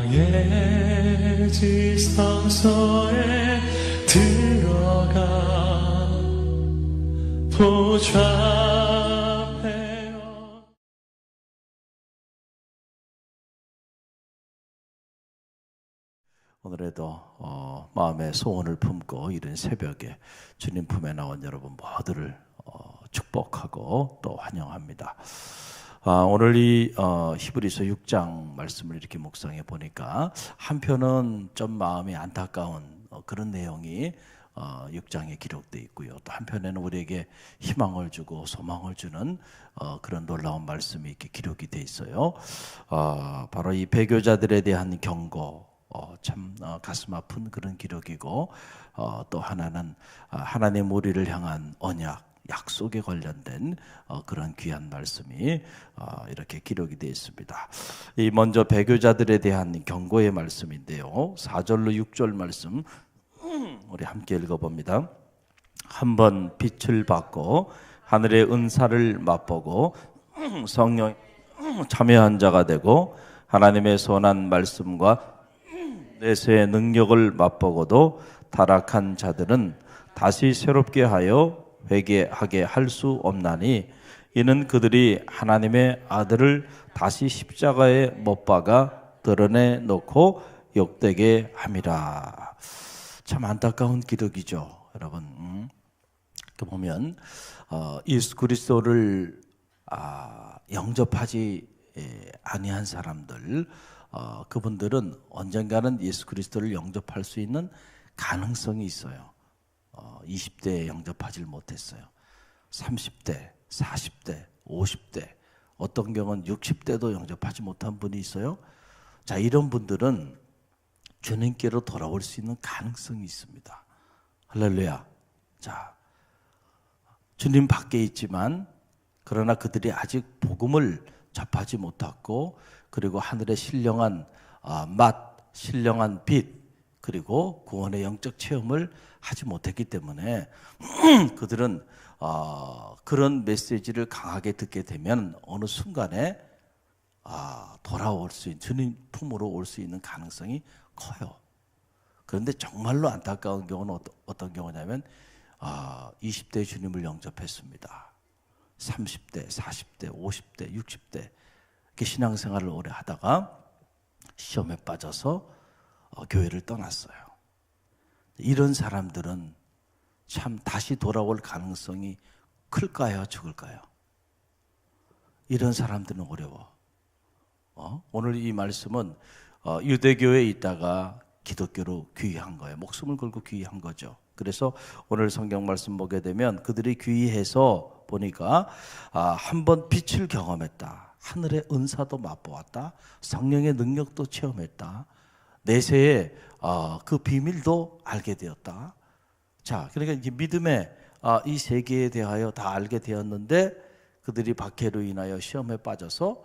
나의 지성소에 들어가 보좌하며. 오늘에도 마음의 소원을 품고 이른 새벽에 주님 품에 나온 여러분 모두를 축복하고 또 환영합니다. 오늘 이 히브리서 6장 말씀을 이렇게 묵상해 보니까 한편은 좀 마음이 안타까운 그런 내용이 6장에 기록되어 있고요. 또 한편에는 우리에게 희망을 주고 소망을 주는 그런 놀라운 말씀이 이렇게 기록이 되어 있어요. 바로 이 배교자들에 대한 경고, 참 가슴 아픈 그런 기록이고, 또 하나는 하나님 우리를 향한 언약, 약속에 관련된 그런 귀한 말씀이 이렇게 기록이 되어 있습니다. 이 먼저 배교자들에 대한 경고의 말씀인데요. 4절로 6절 말씀 우리 함께 읽어봅니다. 한번 빛을 받고 하늘의 은사를 맛보고 성령 참여한 자가 되고 하나님의 선한 말씀과 내세의 능력을 맛보고도 타락한 자들은 다시 새롭게 하여 회개하게 할 수 없나니 이는 그들이 하나님의 아들을 다시 십자가에 못 박아 드러내놓고 욕되게 함이라. 참 안타까운 기록이죠, 여러분. 보면 예수 그리스도를 영접하지 아니한 사람들, 그분들은 언젠가는 예수 그리스도를 영접할 수 있는 가능성이 있어요. 20대에 영접하지 못했어요. 30대, 40대, 50대, 어떤 경우는 60대도 영접하지 못한 분이 있어요. 자, 이런 분들은 주님께로 돌아올 수 있는 가능성이 있습니다. 할렐루야. 자, 주님 밖에 있지만 그러나 그들이 아직 복음을 접하지 못했고, 그리고 하늘의 신령한 맛, 신령한 빛, 그리고 구원의 영적 체험을 하지 못했기 때문에 그들은 그런 메시지를 강하게 듣게 되면 어느 순간에 돌아올 수 있는, 주님 품으로 올 수 있는 가능성이 커요. 그런데 정말로 안타까운 경우는 어떤 경우냐면 20대 주님을 영접했습니다. 30대, 40대, 50대, 60대 이렇게 신앙생활을 오래 하다가 시험에 빠져서 교회를 떠났어요. 이런 사람들은 참 다시 돌아올 가능성이 클까요? 죽을까요? 이런 사람들은 어려워. 오늘 이 말씀은 유대교에 있다가 기독교로 귀의한 거예요. 목숨을 걸고 귀의한 거죠. 그래서 오늘 성경 말씀 보게 되면 그들이 귀의해서 보니까 한번 빛을 경험했다. 하늘의 은사도 맛보았다. 성령의 능력도 체험했다. 내세의 그 비밀도 알게 되었다. 자, 그러니까 이제 믿음의 이 세계에 대하여 다 알게 되었는데 그들이 박해로 인하여 시험에 빠져서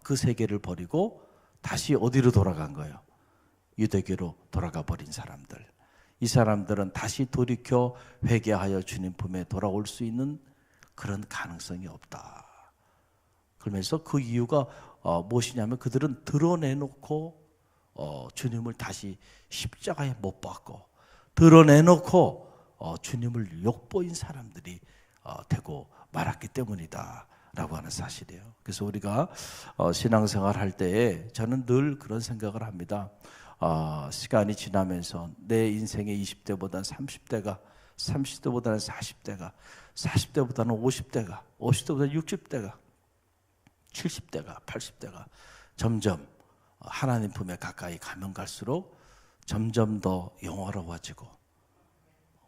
그 세계를 버리고 다시 어디로 돌아간 거예요? 유대교로 돌아가 버린 사람들. 이 사람들은 다시 돌이켜 회개하여 주님 품에 돌아올 수 있는 그런 가능성이 없다. 그러면서 그 이유가 무엇이냐면 그들은 드러내놓고 주님을 다시 십자가에 못 박고 드러내놓고 주님을 욕보인 사람들이 되고 말았기 때문이다 라고 하는 사실이에요. 그래서 우리가 신앙생활 할 때에 저는 늘 그런 생각을 합니다. 시간이 지나면서 내 인생의 20대보다는 30대가, 30대보다는 40대가, 40대보다는 50대가, 50대보다는 60대가, 70대가, 80대가 점점 하나님 품에 가까이 가면 갈수록 점점 더 영화로워지고,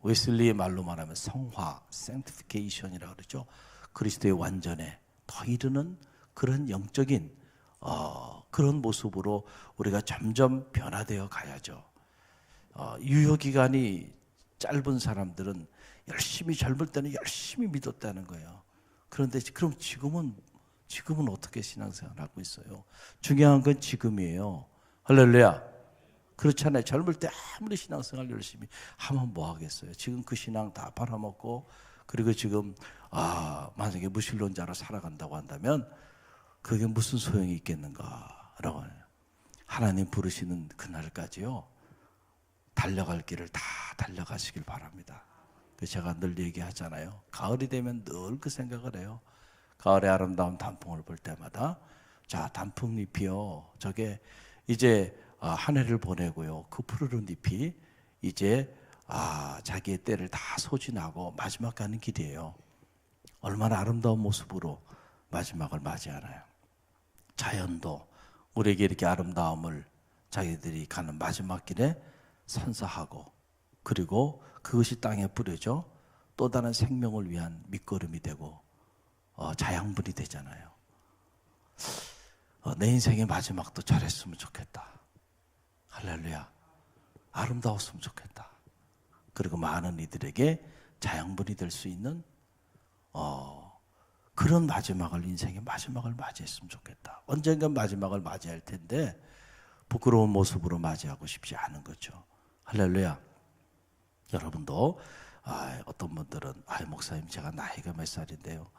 웨슬리의 말로 말하면 성화, sanctification이라고 그러죠. 그리스도의 완전에 더 이르는 그런 영적인 그런 모습으로 우리가 점점 변화되어 가야죠. 유효기간이 짧은 사람들은 열심히 젊을 때는 열심히 믿었다는 거예요. 그런데 그럼 지금은 어떻게 신앙생활하고 있어요? 중요한 건 지금이에요. 할렐루야. 그렇잖아요. 젊을 때 아무리 신앙생활 열심히 하면 뭐 하겠어요? 지금 그 신앙 다 팔아먹고, 그리고 지금 만약에 무신론자로 살아간다고 한다면 그게 무슨 소용이 있겠는가라고 해요. 하나님 부르시는 그날까지요, 달려갈 길을 다 달려가시길 바랍니다. 제가 늘 얘기하잖아요. 가을이 되면 늘 그 생각을 해요. 가을의 아름다운 단풍을 볼 때마다, 자, 단풍잎이요, 저게 이제 한 해를 보내고요, 그 푸르른 잎이 이제 자기의 때를 다 소진하고 마지막 가는 길이에요. 얼마나 아름다운 모습으로 마지막을 맞이하나요? 자연도 우리에게 이렇게 아름다움을 자기들이 가는 마지막 길에 선사하고, 그리고 그것이 땅에 뿌려져 또 다른 생명을 위한 밑거름이 되고 자양분이 되잖아요. 내 인생의 마지막도 잘했으면 좋겠다. 할렐루야. 아름다웠으면 좋겠다. 그리고 많은 이들에게 자양분이 될 수 있는 그런 마지막을, 인생의 마지막을 맞이했으면 좋겠다. 언젠간 마지막을 맞이할 텐데 부끄러운 모습으로 맞이하고 싶지 않은 거죠. 할렐루야. 여러분도 어떤 분들은 목사님 제가 나이가 몇 살인데요,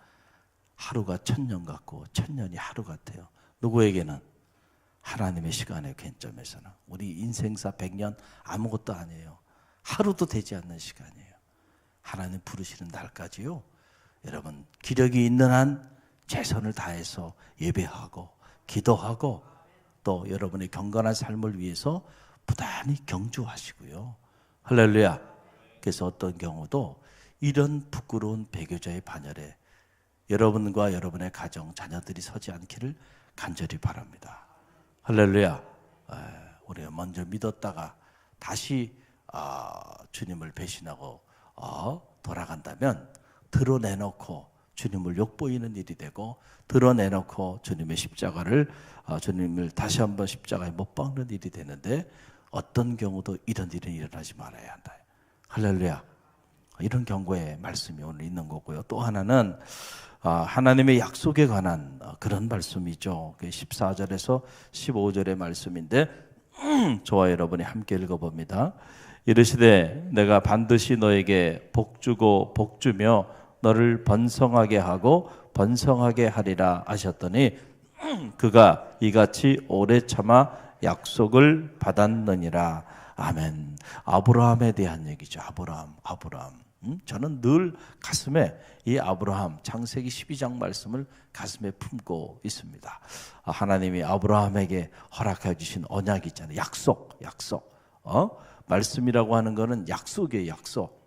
하루가 1000년 같고 1000년이 하루 같아요. 누구에게는? 하나님의 시간의 관점에서는 우리 인생사 100년 아무것도 아니에요. 하루도 되지 않는 시간이에요. 하나님 부르시는 날까지요, 여러분 기력이 있는 한 최선을 다해서 예배하고 기도하고, 또 여러분의 경건한 삶을 위해서 부단히 경주하시고요. 할렐루야. 그래서 어떤 경우도 이런 부끄러운 배교자의 반열에 여러분과 여러분의 가정, 자녀들이 서지 않기를 간절히 바랍니다. 할렐루야. 우리가 먼저 믿었다가 다시 주님을 배신하고 돌아간다면 드러내놓고 주님을 욕보이는 일이 되고, 드러내놓고 주님의 십자가를, 주님을 다시 한번 십자가에 못 박는 일이 되는데, 어떤 경우도 이런 일은 일어나지 말아야 한다. 할렐루야. 이런 경고의 말씀이 오늘 있는 거고요. 또 하나는 하나님의 약속에 관한 그런 말씀이죠. 14절에서 15절의 말씀인데, 저와 여러분이 함께 읽어봅니다. 이르시되 내가 반드시 너에게 복주고 복주며 너를 번성하게 하고 번성하게 하리라 하셨더니, 그가 이같이 오래 참아 약속을 받았느니라. 아멘. 아브라함에 대한 얘기죠. 아브라함. 저는 늘 가슴에 이 아브라함, 창세기 12장 말씀을 가슴에 품고 있습니다. 하나님이 아브라함에게 허락해 주신 언약이 있잖아요. 약속. 말씀이라고 하는 거는 약속이에요. 약속.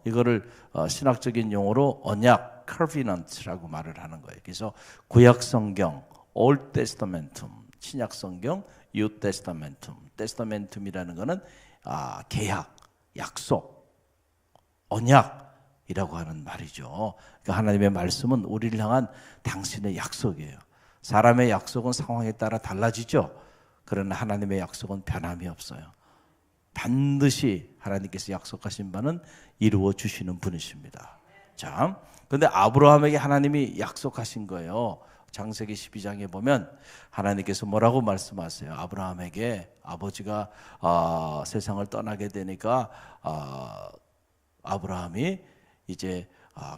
이거를 신학적인 용어로 언약, covenant라고 말을 하는 거예요. 그래서 구약 성경, Old Testament, 신약 성경, New Testament. Testament이라는 거는 계약, 약속, 언약이라고 하는 말이죠. 그러니까 하나님의 말씀은 우리를 향한 당신의 약속이에요. 사람의 약속은 상황에 따라 달라지죠. 그러나 하나님의 약속은 변함이 없어요. 반드시 하나님께서 약속하신 바는 이루어 주시는 분이십니다. 자, 그런데 아브라함에게 하나님이 약속하신 거예요. 창세기 12장에 보면 하나님께서 뭐라고 말씀하세요? 아브라함에게, 아버지가 세상을 떠나게 되니까 아브라함이 이제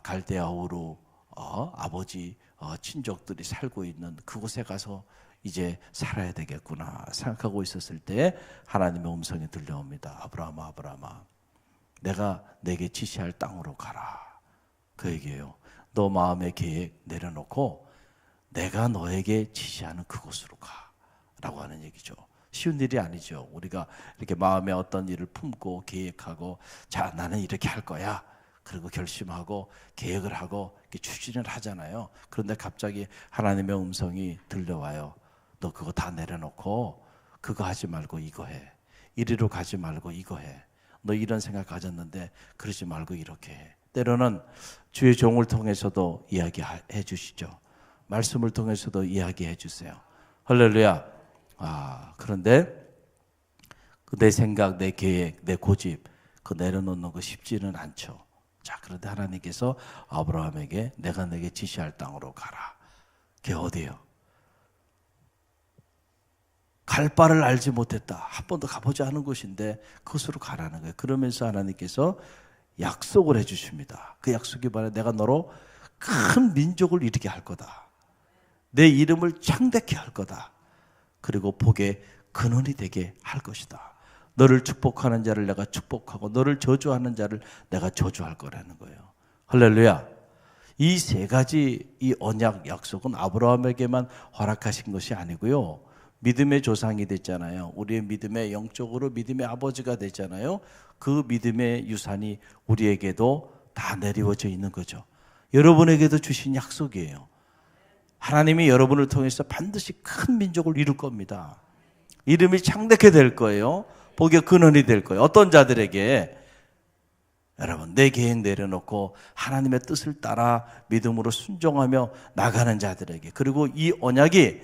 갈대아 우르 아버지 친족들이 살고 있는 그곳에 가서 이제 살아야 되겠구나 생각하고 있었을 때 하나님의 음성이 들려옵니다. 아브라함아, 내가 내게 지시할 땅으로 가라. 그 얘기예요. 너 마음의 계획 내려놓고 내가 너에게 지시하는 그곳으로 가 라고 하는 얘기죠. 쉬운 일이 아니죠. 우리가 이렇게 마음에 어떤 일을 품고 계획하고, 자, 나는 이렇게 할 거야, 그리고 결심하고 계획을 하고 이렇게 추진을 하잖아요. 그런데 갑자기 하나님의 음성이 들려와요. 너 그거 다 내려놓고 그거 하지 말고 이거 해. 이리로 가지 말고 이거 해. 너 이런 생각 가졌는데 그러지 말고 이렇게 해. 때로는 주의 종을 통해서도 이야기해 주시죠. 말씀을 통해서도 이야기해 주세요. 할렐루야. 그런데 내 생각, 내 계획, 내 고집 그 내려놓는 거 쉽지는 않죠. 자, 그런데 하나님께서 아브라함에게 내가 내게 지시할 땅으로 가라. 그게 어디예요? 갈 바를 알지 못했다. 한 번도 가보지 않은 곳인데 그곳으로 가라는 거예요. 그러면서 하나님께서 약속을 해주십니다. 그 약속이 바로 내가 너로 큰 민족을 일으키게 할 거다. 내 이름을 창대케 할 거다. 그리고 복의 근원이 되게 할 것이다. 너를 축복하는 자를 내가 축복하고 너를 저주하는 자를 내가 저주할 거라는 거예요. 할렐루야. 이 세 가지 이 언약 약속은 아브라함에게만 허락하신 것이 아니고요. 믿음의 조상이 됐잖아요. 우리의 믿음의 영적으로 믿음의 아버지가 됐잖아요. 그 믿음의 유산이 우리에게도 다 내리워져 있는 거죠. 여러분에게도 주신 약속이에요. 하나님이 여러분을 통해서 반드시 큰 민족을 이룰 겁니다. 이름이 창대케 될 거예요. 복의 근원이 될 거예요. 어떤 자들에게? 여러분, 내 계획 내려놓고 하나님의 뜻을 따라 믿음으로 순종하며 나가는 자들에게, 그리고 이 언약이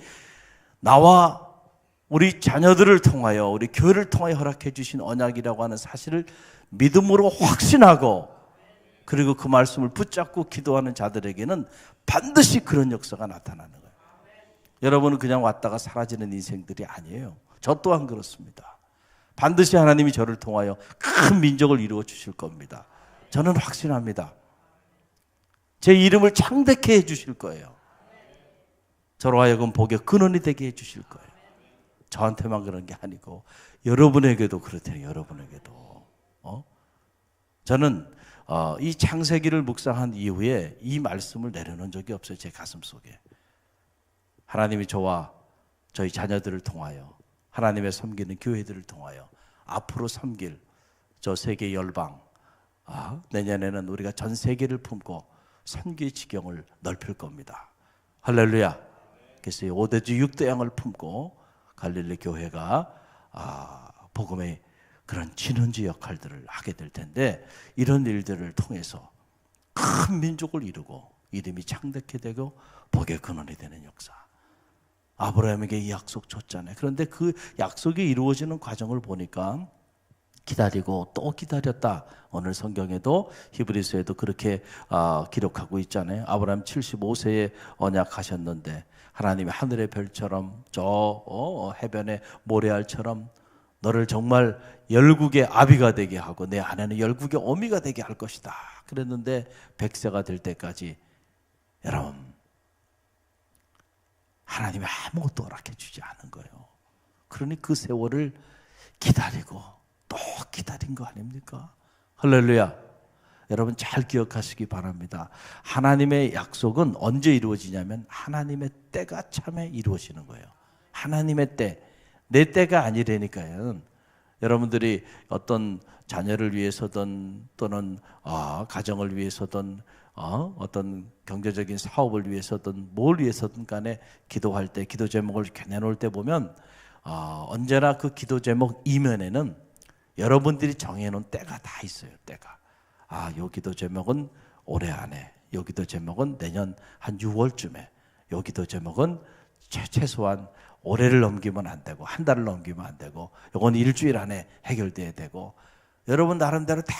나와 우리 자녀들을 통하여, 우리 교회를 통하여 허락해 주신 언약이라고 하는 사실을 믿음으로 확신하고, 그리고 그 말씀을 붙잡고 기도하는 자들에게는 반드시 그런 역사가 나타나는 거예요. 여러분은 그냥 왔다가 사라지는 인생들이 아니에요. 저 또한 그렇습니다. 반드시 하나님이 저를 통하여 큰 민족을 이루어 주실 겁니다. 저는 확신합니다. 제 이름을 창대케 해 주실 거예요. 저로 하여금 복의 근원이 되게 해 주실 거예요. 저한테만 그런 게 아니고 여러분에게도 그렇대요. 여러분에게도. 저는 이 창세기를 묵상한 이후에 이 말씀을 내려놓은 적이 없어요. 제 가슴 속에. 하나님이 저와 저희 자녀들을 통하여, 하나님의 섬기는 교회들을 통하여 앞으로 섬길 저 세계 열방, 내년에는 우리가 전 세계를 품고 선교의 지경을 넓힐 겁니다. 할렐루야. 그래서 5대주 6대양을 품고 갈릴리 교회가 복음의 그런 진원지 역할들을 하게 될 텐데, 이런 일들을 통해서 큰 민족을 이루고 이름이 창대케 되고 복의 근원이 되는 역사. 아브라함에게 이 약속 줬잖아요. 그런데 그 약속이 이루어지는 과정을 보니까 기다리고 또 기다렸다. 오늘 성경에도 히브리서에도 그렇게 기록하고 있잖아요. 아브라함 75세에 언약하셨는데 하나님이 하늘의 별처럼 저 해변의 모래알처럼 너를 정말 열국의 아비가 되게 하고 내 아내는 열국의 어미가 되게 할 것이다. 그랬는데 100세가 될 때까지 여러분, 하나님이 아무것도 허락해 주지 않은 거예요. 그러니 그 세월을 기다리고 또 기다린 거 아닙니까? 할렐루야. 여러분 잘 기억하시기 바랍니다. 하나님의 약속은 언제 이루어지냐면 하나님의 때가 참에 이루어지는 거예요. 하나님의 때. 내 때가 아니라니까요. 여러분들이 어떤 자녀를 위해서든 또는 가정을 위해서든 어떤 경제적인 사업을 위해서든 뭘 위해서든 간에 기도할 때, 기도 제목을 내놓을 때 보면 언제나 그 기도 제목 이면에는 여러분들이 정해놓은 때가 다 있어요. 때가. 요 기도 제목은 올해 안에, 요 기도 제목은 내년 한 6월쯤에, 요 기도 제목은 최소한 올해를 넘기면 안 되고 한 달을 넘기면 안 되고 이건 일주일 안에 해결돼야 되고, 여러분 나름대로 다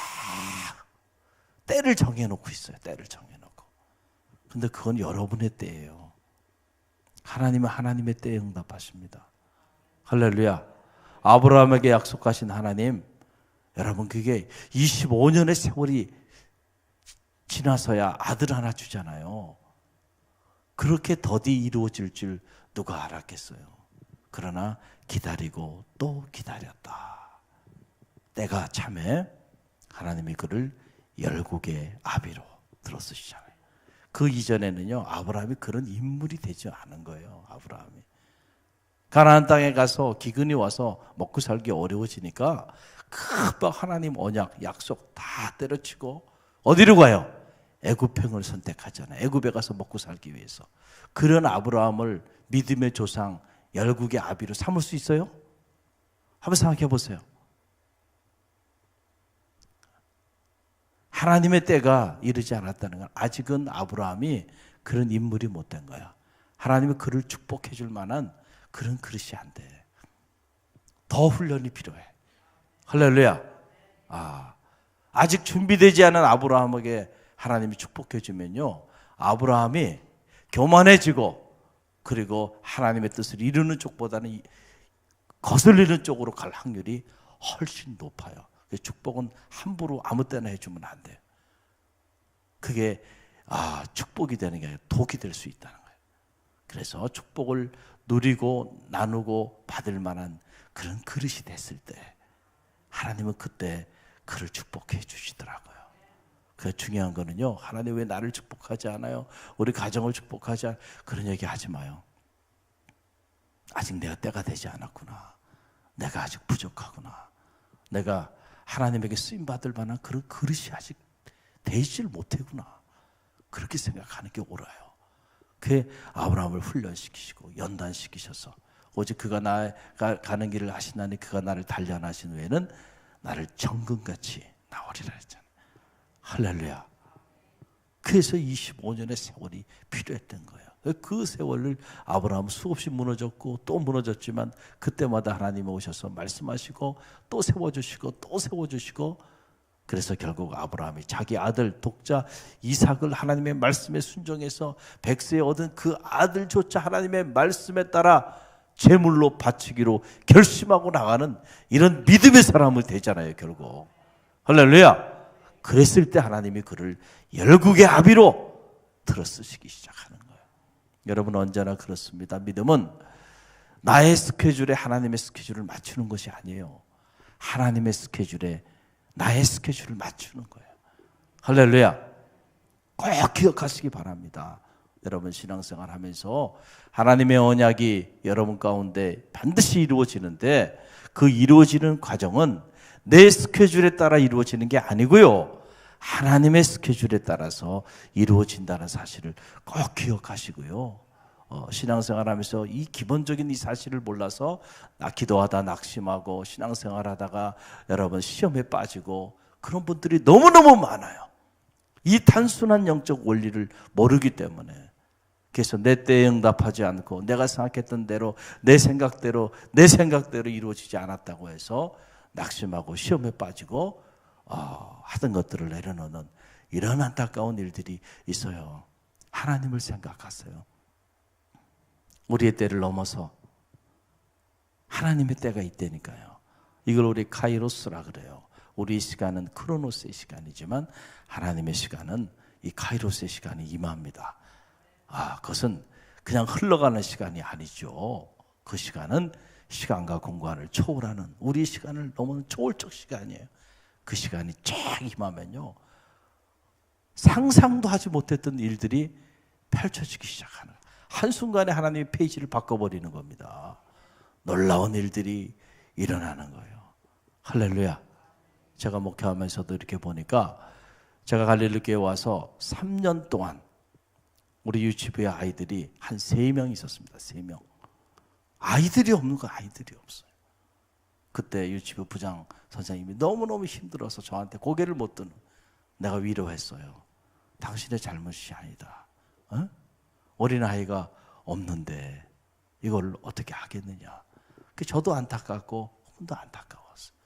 때를 정해놓고 있어요. 때를 정해놓고. 근데 그건 여러분의 때예요. 하나님은 하나님의 때에 응답하십니다. 할렐루야. 아브라함에게 약속하신 하나님, 여러분 그게 25년의 세월이 지나서야 아들 하나 주잖아요. 그렇게 더디 이루어질 줄 누가 알았겠어요. 그러나 기다리고 또 기다렸다. 때가 참에 하나님이 그를 열국의 아비로 들어쓰시잖아요. 그 이전에는요, 아브라함이 그런 인물이 되지 않은 거예요. 아브라함이 가나안 땅에 가서 기근이 와서 먹고 살기 어려워지니까 금방 하나님 언약 약속 다 때려치고 어디로 가요? 애굽행을 선택하잖아요. 애굽에 가서 먹고 살기 위해서. 그런 아브라함을 믿음의 조상, 열국의 아비로 삼을 수 있어요? 한번 생각해 보세요. 하나님의 때가 이르지 않았다는 건 아직은 아브라함이 그런 인물이 못 된 거야. 하나님이 그를 축복해 줄 만한 그런 그릇이 안 돼. 더 훈련이 필요해. 할렐루야. 아직 준비되지 않은 아브라함에게 하나님이 축복해 주면요, 아브라함이 교만해지고 그리고 하나님의 뜻을 이루는 쪽보다는 거슬리는 쪽으로 갈 확률이 훨씬 높아요. 축복은 함부로 아무 때나 해주면 안 돼요. 그게 축복이 되는 게 아니라 독이 될 수 있다는 거예요. 그래서 축복을 누리고 나누고 받을 만한 그런 그릇이 됐을 때 하나님은 그때 그를 축복해 주시더라고요. 그 중요한 거는요, 하나님 왜 나를 축복하지 않아요? 우리 가정을 축복하지 않아요? 그런 얘기 하지 마요. 아직 내가 때가 되지 않았구나. 내가 아직 부족하구나. 내가 하나님에게 쓰임받을 만한 그런 그릇이 아직 되지를 못했구나. 그렇게 생각하는 게 옳아요. 그게 아브라함을 훈련시키시고 연단시키셔서 오직 그가 나가 가는 길을 하시나니 그가 나를 단련하신 후에는 나를 정금같이 나오리라 했잖아요. 할렐루야. 그래서 25년의 세월이 필요했던 거예요. 그 세월을 아브라함은 수없이 무너졌고 또 무너졌지만 그때마다 하나님이 오셔서 말씀하시고 또 세워주시고 또 세워주시고, 그래서 결국 아브라함이 자기 아들 독자 이삭을 하나님의 말씀에 순종해서 100세에 얻은 그 아들조차 하나님의 말씀에 따라 제물로 바치기로 결심하고 나가는 이런 믿음의 사람이 되잖아요, 결국. 할렐루야. 그랬을 때 하나님이 그를 열국의 아비로 들어쓰시기 시작하는 거예요. 여러분 언제나 그렇습니다. 믿음은 나의 스케줄에 하나님의 스케줄을 맞추는 것이 아니에요. 하나님의 스케줄에 나의 스케줄을 맞추는 거예요. 할렐루야. 꼭 기억하시기 바랍니다. 여러분 신앙생활 하면서 하나님의 언약이 여러분 가운데 반드시 이루어지는데 그 이루어지는 과정은 내 스케줄에 따라 이루어지는 게 아니고요, 하나님의 스케줄에 따라서 이루어진다는 사실을 꼭 기억하시고요. 신앙생활 하면서 이 기본적인 이 사실을 몰라서 기도하다 낙심하고 신앙생활 하다가 여러분 시험에 빠지고 그런 분들이 너무너무 많아요. 이 단순한 영적 원리를 모르기 때문에. 그래서 내 때에 응답하지 않고 내가 생각했던 대로 내 생각대로 이루어지지 않았다고 해서 낙심하고 시험에 빠지고 하던 것들을 내려놓는 이런 안타까운 일들이 있어요. 하나님을 생각하세요. 우리의 때를 넘어서 하나님의 때가 있다니까요. 이걸 우리 카이로스라 그래요. 우리 시간은 크로노스의 시간이지만 하나님의 시간은 이 카이로스의 시간이 임합니다. 그것은 그냥 흘러가는 시간이 아니죠. 그 시간은 시간과 공간을 초월하는, 우리 시간을 넘는 초월적 시간이에요. 그 시간이 쫙 임하면요, 상상도 하지 못했던 일들이 펼쳐지기 시작하는, 한순간에 하나님의 페이지를 바꿔버리는 겁니다. 놀라운 일들이 일어나는 거예요. 할렐루야. 제가 목회하면서도 이렇게 보니까, 제가 갈릴리 교회 와서 3년 동안 우리 유치부의 아이들이 한 3명 있었습니다. 3명. 아이들이 없는 거, 아이들이 없어요. 그때 유치부 부장 선생님이 너무너무 힘들어서 저한테 고개를 못 드는, 내가 위로했어요. 당신의 잘못이 아니다. 어린아이가 없는데 이걸 어떻게 하겠느냐. 저도 안타깝고 혼도 안타까웠어요.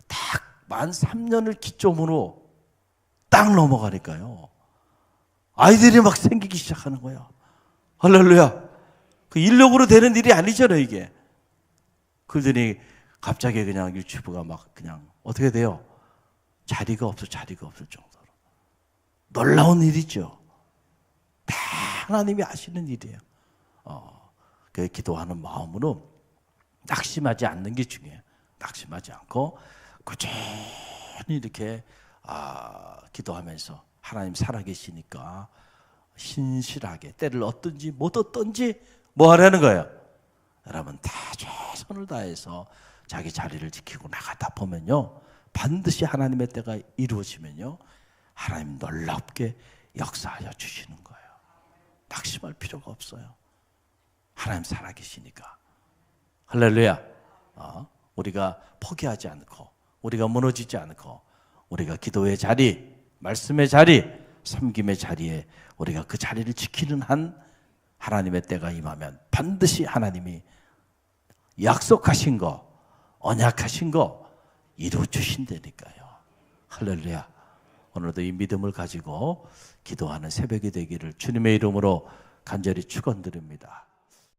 딱 만 3년을 기점으로 딱 넘어가니까요, 아이들이 막 생기기 시작하는 거야. 할렐루야. 그 인력으로 되는 일이 아니잖아요, 이게. 그러더니 갑자기 그냥 유치부가 막 그냥 어떻게 돼요? 자리가 없을 정도로. 놀라운 일이죠. 다 하나님이 아시는 일이에요. 그 기도하는 마음으로 낙심하지 않는 게 중요해요. 낙심하지 않고 꾸준히 이렇게 기도하면서 하나님 살아계시니까 신실하게 때를 얻든지 못 얻든지 뭐 하라는 거예요? 여러분 다 최선을 다해서 자기 자리를 지키고 나가다 보면요, 반드시 하나님의 때가 이루어지면요, 하나님 놀랍게 역사하여 주시는 거예요. 낙심할 필요가 없어요. 하나님 살아계시니까. 할렐루야. 우리가 포기하지 않고, 우리가 무너지지 않고, 우리가 기도의 자리, 말씀의 자리, 섬김의 자리에 우리가 그 자리를 지키는 한 하나님의 때가 임하면 반드시 하나님이 약속하신 거, 언약하신 거 이루어 주신다니까요. 할렐루야. 오늘도 이 믿음을 가지고 기도하는 새벽이 되기를 주님의 이름으로 간절히 축원드립니다.